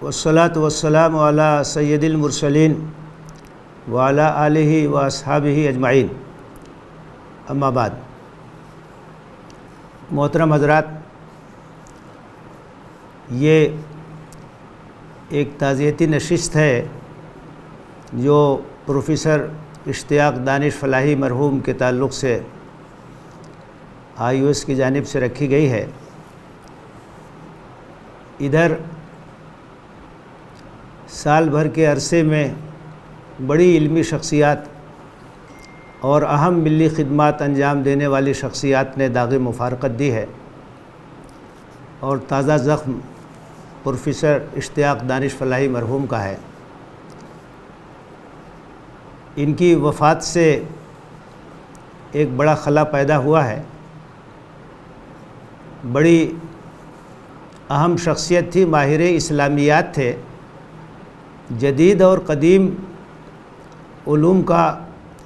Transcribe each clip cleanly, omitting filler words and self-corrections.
والصلاة والسلام علی سید المرسلین وعلی آلہ و اصحابہ اجمعین، اما بعد۔ محترم حضرات، یہ ایک تعزیتی نشست ہے جو پروفیسر اشتیاق دانش فلاحی مرحوم کے تعلق سے IUS کی جانب سے رکھی گئی ہے۔ ادھر سال بھر کے عرصے میں بڑی علمی شخصیات اور اہم ملی خدمات انجام دینے والی شخصیات نے داغ مفارقت دی ہے، اور تازہ زخم پروفیسر اشتیاق دانش فلاحی مرحوم کا ہے۔ ان کی وفات سے ایک بڑا خلا پیدا ہوا ہے۔ بڑی اہم شخصیت تھی، ماہر اسلامیات تھے، جدید اور قدیم علوم کا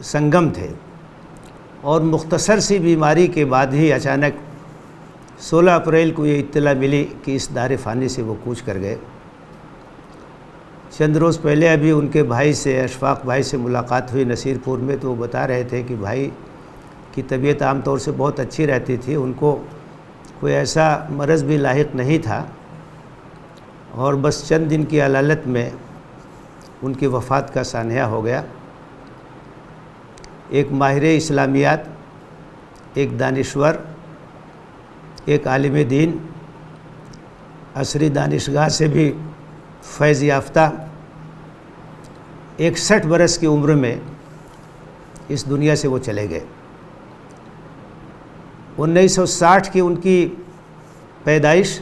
سنگم تھے، اور مختصر سی بیماری کے بعد ہی اچانک 16 اپریل کو یہ اطلاع ملی کہ اس دار فانی سے وہ کوچ کر گئے۔ چند روز پہلے ابھی ان کے بھائی سے، اشفاق بھائی سے ملاقات ہوئی نصیر پور میں، تو وہ بتا رہے تھے کہ بھائی کی طبیعت عام طور سے بہت اچھی رہتی تھی، ان کو کوئی ایسا مرض بھی لاحق نہیں تھا، اور بس چند دن کی علالت میں ان کی وفات کا سانحہ ہو گیا۔ ایک ماہر اسلامیات، ایک دانشور، ایک عالم دین، عصری دانشگاہ سے بھی فیض یافتہ، 61 برس کی عمر میں اس دنیا سے وہ چلے گئے۔ 1960 کی ان کی پیدائش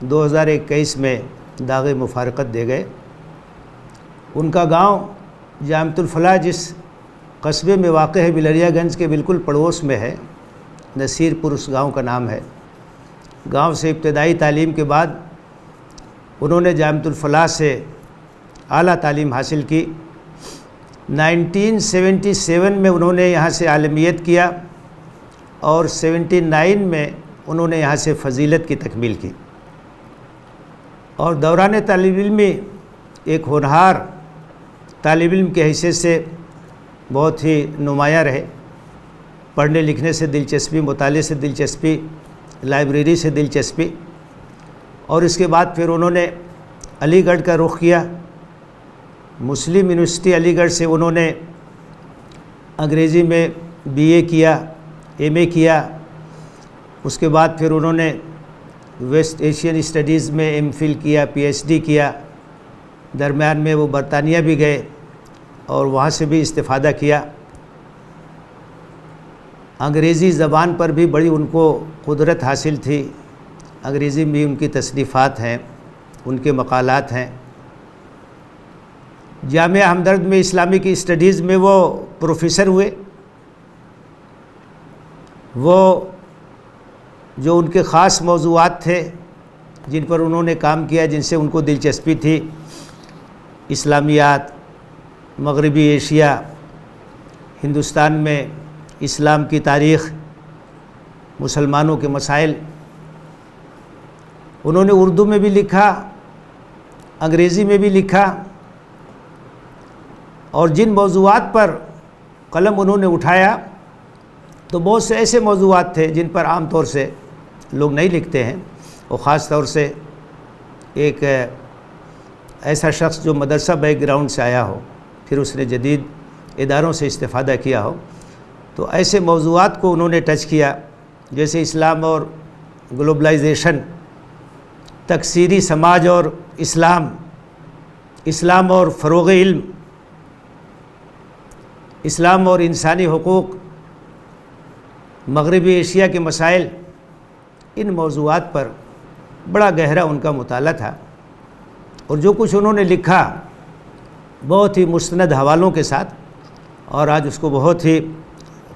2021 میں داغ مفارقت دے گئے۔ ان کا گاؤں جامعۃ الفلاح جس قصبے میں واقع ہے، بلریا گنج کے بالکل پڑوس میں ہے، نصیر پور اس گاؤں کا نام ہے۔ گاؤں سے ابتدائی تعلیم کے بعد انہوں نے جامعۃ الفلاح سے اعلیٰ تعلیم حاصل کی۔ 1977 میں انہوں نے یہاں سے عالمیت کیا، اور 79 میں انہوں نے یہاں سے فضیلت کی تکمیل کی، اور دوران طالب علمی ایک ہونہار طالب علم کے حیثیت سے بہت ہی نمایاں رہے۔ پڑھنے لکھنے سے دلچسپی، مطالعے سے دلچسپی، لائبریری سے دلچسپی، اور اس کے بعد پھر انہوں نے علی گڑھ کا رخ کیا۔ مسلم یونیورسٹی علی گڑھ سے انہوں نے انگریزی میں BA کیا، MA کیا۔ اس کے بعد پھر انہوں نے ویسٹ ایشین اسٹڈیز میں MPhil کیا، PhD کیا۔ درمیان میں وہ برطانیہ بھی گئے اور وہاں سے بھی استفادہ کیا۔ انگریزی زبان پر بھی بڑی ان کو قدرت حاصل تھی، انگریزی میں ان کی تصنیفات ہیں، ان کے مقالات ہیں۔ جامعہ ہمدرد میں اسلامک اسٹڈیز میں وہ پروفیسر ہوئے۔ وہ جو ان کے خاص موضوعات تھے جن پر انہوں نے کام کیا، جن سے ان کو دلچسپی تھی، اسلامیات، مغربی ایشیا، ہندوستان میں اسلام کی تاریخ، مسلمانوں کے مسائل۔ انہوں نے اردو میں بھی لکھا، انگریزی میں بھی لکھا، اور جن موضوعات پر قلم انہوں نے اٹھایا تو بہت سے ایسے موضوعات تھے جن پر عام طور سے لوگ نہیں لکھتے ہیں، اور خاص طور سے ایک ایسا شخص جو مدرسہ بیک گراؤنڈ سے آیا ہو، پھر اس نے جدید اداروں سے استفادہ کیا ہو، تو ایسے موضوعات کو انہوں نے ٹچ کیا، جیسے اسلام اور گلوبلائزیشن، تکثیری سماج اور اسلام، اسلام اور فروغ علم، اسلام اور انسانی حقوق، مغربی ایشیا کے مسائل۔ ان موضوعات پر بڑا گہرا ان کا مطالعہ تھا، اور جو کچھ انہوں نے لکھا بہت ہی مستند حوالوں کے ساتھ، اور آج اس کو بہت ہی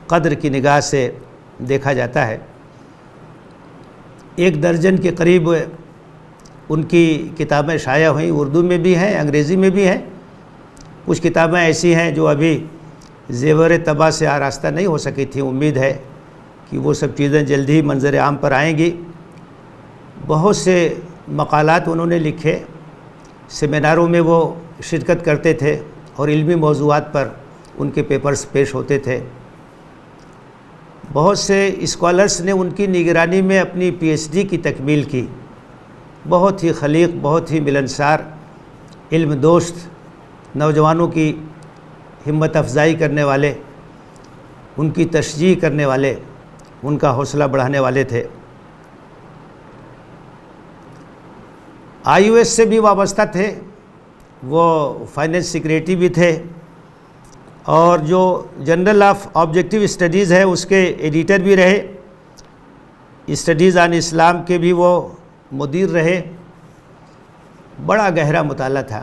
قدر کی نگاہ سے دیکھا جاتا ہے۔ 1 درجن کے قریب ان کی کتابیں شائع ہوئیں، اردو میں بھی ہیں، انگریزی میں بھی ہیں۔ کچھ کتابیں ایسی ہیں جو ابھی زیور طبع سے آراستہ نہیں ہو سکی تھیں، امید ہے کہ وہ سب چیزیں جلد ہی منظر عام پر آئیں گی۔ بہت سے مقالات انہوں نے لکھے، سیمیناروں میں وہ شرکت کرتے تھے اور علمی موضوعات پر ان کے پیپرز پیش ہوتے تھے۔ بہت سے اسکالرس نے ان کی نگرانی میں اپنی پی ایچ ڈی کی تکمیل کی۔ بہت ہی خلیق، بہت ہی ملنسار، علم دوست، نوجوانوں کی ہمت افزائی کرنے والے، ان کی تشجیع کرنے والے، ان کا حوصلہ بڑھانے والے تھے۔ آئی او ایس سے بھی وابستہ تھے، وہ فائنینس سیکریٹری بھی تھے، اور جو جنرل آف آبجیکٹیو اسٹڈیز ہے اس کے ایڈیٹر بھی رہے، اسٹڈیز آن اسلام کے بھی وہ مدیر رہے۔ بڑا گہرا مطالعہ تھا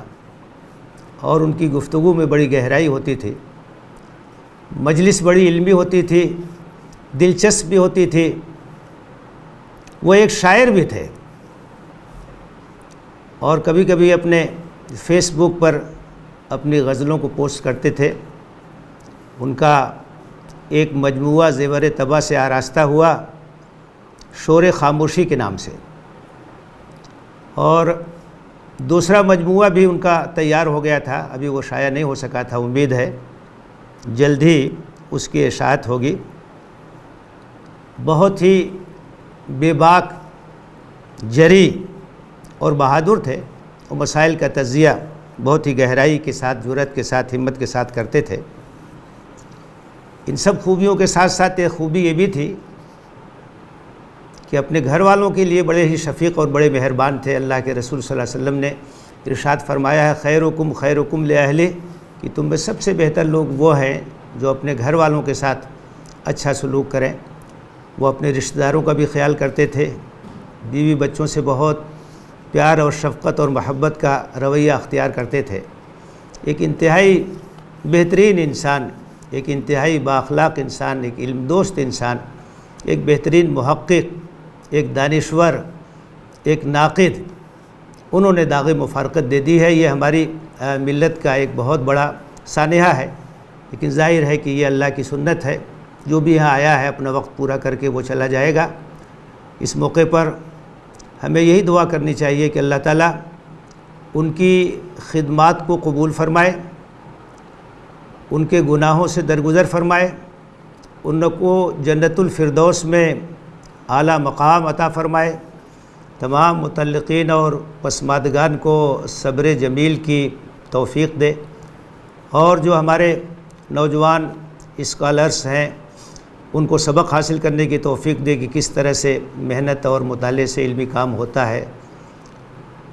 اور ان کی گفتگو میں بڑی گہرائی ہوتی تھی، مجلس بڑی علمی ہوتی تھی، دلچسپ بھی ہوتی تھی۔ وہ ایک شاعر بھی تھے اور کبھی کبھی اپنے فیس بک پر اپنی غزلوں کو پوسٹ کرتے تھے۔ ان کا ایک مجموعہ زیور طبع سے آراستہ ہوا شور خاموشی کے نام سے، اور دوسرا مجموعہ بھی ان کا تیار ہو گیا تھا، ابھی وہ شائع نہیں ہو سکا تھا، امید ہے جلد ہی اس کی اشاعت ہوگی۔ بہت ہی بے باک، جری اور بہادر تھے، وہ مسائل کا تجزیہ بہت ہی گہرائی کے ساتھ، جرأت کے ساتھ، ہمت کے ساتھ کرتے تھے۔ ان سب خوبیوں کے ساتھ ساتھ ایک خوبی یہ بھی تھی کہ اپنے گھر والوں کے لیے بڑے ہی شفیق اور بڑے مہربان تھے۔ اللہ کے رسول صلی اللہ علیہ وسلم نے ارشاد فرمایا ہے، خیرکم خیرکم لأہلہ، کہ تم میں سب سے بہتر لوگ وہ ہیں جو اپنے گھر والوں کے ساتھ اچھا سلوک کریں۔ وہ اپنے رشتہ داروں کا بھی خیال کرتے تھے، بیوی بچوں سے بہت پیار اور شفقت اور محبت کا رویہ اختیار کرتے تھے۔ ایک انتہائی بہترین انسان، ایک انتہائی بااخلاق انسان، ایک علم دوست انسان، ایک بہترین محقق، ایک دانشور، ایک ناقد، انہوں نے داغ مفارقت دے دی ہے۔ یہ ہماری ملت کا ایک بہت بڑا سانحہ ہے، لیکن ظاہر ہے کہ یہ اللہ کی سنت ہے، جو بھی یہاں آیا ہے اپنا وقت پورا کر کے وہ چلا جائے گا۔ اس موقع پر ہمیں یہی دعا کرنی چاہیے کہ اللہ تعالیٰ ان کی خدمات کو قبول فرمائے، ان کے گناہوں سے درگزر فرمائے، ان کو جنت الفردوس میں اعلیٰ مقام عطا فرمائے، تمام متعلقین اور پسماندگان کو صبر جمیل کی توفیق دے، اور جو ہمارے نوجوان اسکالرس ہیں ان کو سبق حاصل کرنے کی توفیق دے کہ کس طرح سے محنت اور مطالعے سے علمی کام ہوتا ہے۔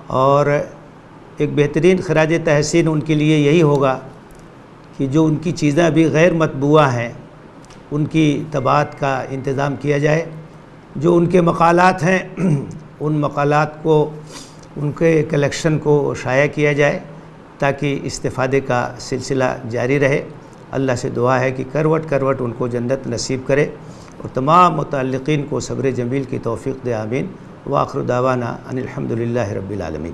اور ایک بہترین خراج تحسین ان کے لیے یہی ہوگا کہ جو ان کی چیزیں ابھی غیر مطبوعہ ہیں ان کی طباعت کا انتظام کیا جائے، جو ان کے مقالات ہیں ان مقالات کو، ان کے کلیکشن کو شائع کیا جائے تاکہ استفادے کا سلسلہ جاری رہے۔ اللہ سے دعا ہے کہ کروٹ کروٹ ان کو جنت نصیب کرے اور تمام متعلقین کو صبر جمیل کی توفیق دے، آمین۔ وآخر دعوانا ان الحمد للہ رب العالمین۔